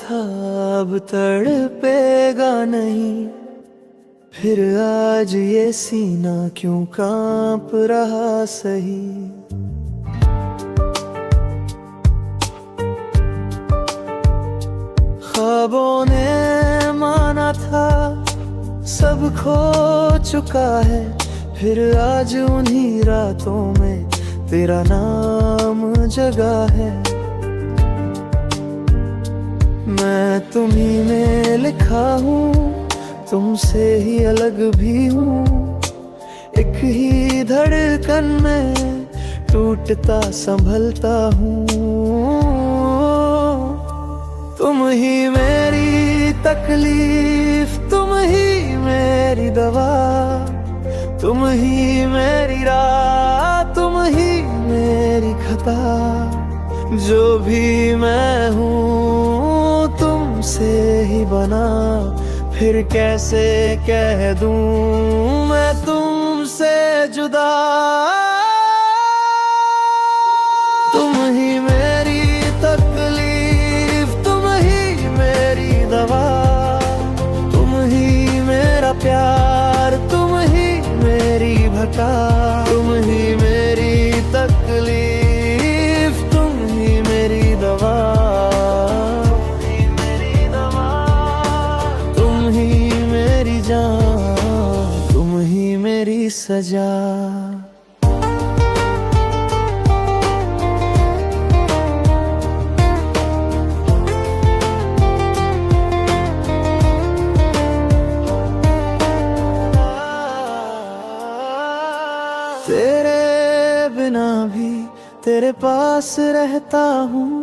था अब तड़पेगा नहीं, फिर आज ये सीना क्यों कांप रहा सही। ख्वाबों ने माना था सब खो चुका है, फिर आज उन्हीं रातों में तेरा नाम जगा है। मैं तुम्हीं में लिखा हूँ, तुमसे ही अलग भी हूँ, एक ही धड़कन में टूटता संभलता हूँ। तुम ही मेरी तकलीफ, तुम ही मेरी दवा, तुम ही मेरी राह, तुम ही मेरी खता। जो भी मैं हूँ तुमसे ही बना, फिर कैसे कह दूँ मैं तुमसे जुदा। तुम ही मेरी तकलीफ, तुम ही मेरी दवा, तुम ही मेरा प्यार, तुम ही मेरी भटा। तुम ही मेरी तकलीफ, तुम ही मेरी दवा, तुम ही मेरी सजा। तेरे बिना भी तेरे पास रहता हूँ,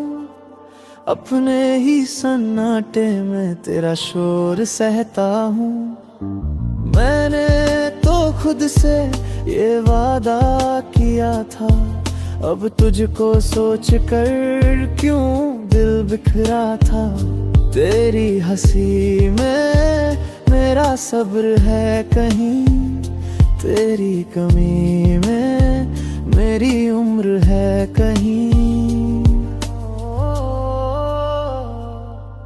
अपने ही सन्नाटे में तेरा शोर सहता हूँ। मैंने तो खुद से ये वादा किया था, अब तुझको सोच कर क्यों दिल बिखरा था। तेरी हंसी में मेरा सब्र है कहीं, तेरी कमी में मेरी उम्र है कहीं।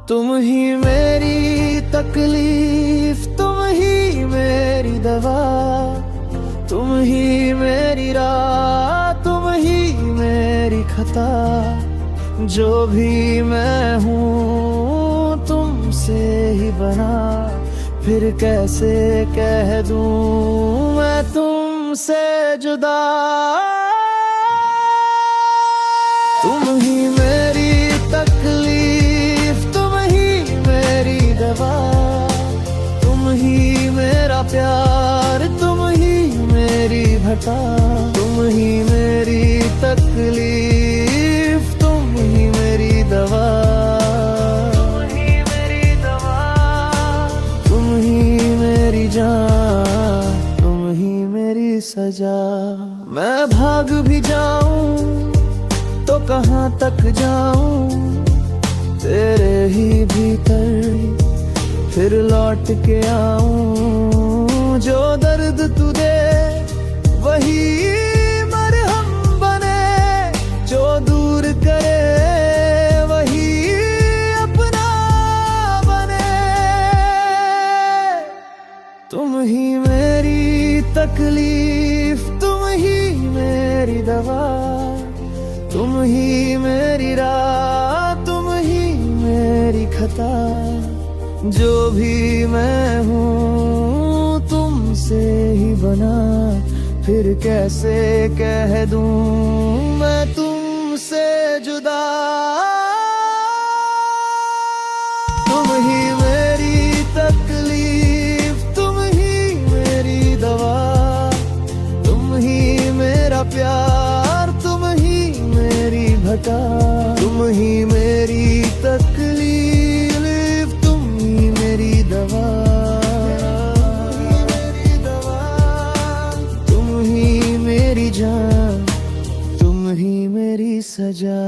तुम ही मेरी तकलीफ, तुम ही मेरी दवा, तुम ही मेरी राह, तुम ही मेरी खता। जो भी मैं हूँ तुमसे ही बना, फिर कैसे कह दूँ मैं तुमसे जुदा। तुम ही मेरी तकलीफ, तुम ही मेरी दवा, तुम ही मेरा प्यार, तुम ही मेरी भटा। तुम ही मेरी तकलीफ, तुम ही मेरी दवा, तुम ही मेरी दवा, तुम ही मेरी जान, तुम ही मेरी सजा। मैं भाग भी जाऊं तो कहाँ तक जाऊं, तेरे ही भीतर फिर लौट के आऊं। जो दर्द तू दे वही मरहम बने, जो दूर करे वही अपना बने। तुम ही मेरी तकलीफ, तुम ही मेरी दवा, तुम ही मेरी राह, तुम ही मेरी खता। जो भी मैं हूँ तुमसे ही बना, फिर कैसे कह दूँ मैं तुमसे जुदा। तुम ही मेरी तकलीफ, तुम ही मेरी दवा, तुम ही मेरा प्यार, तुम ही मेरी भटा। तुम ही मेरी तकलीफ, तुम ही मेरी दवा, तुम ही मेरी जान, तुम ही मेरी सजा।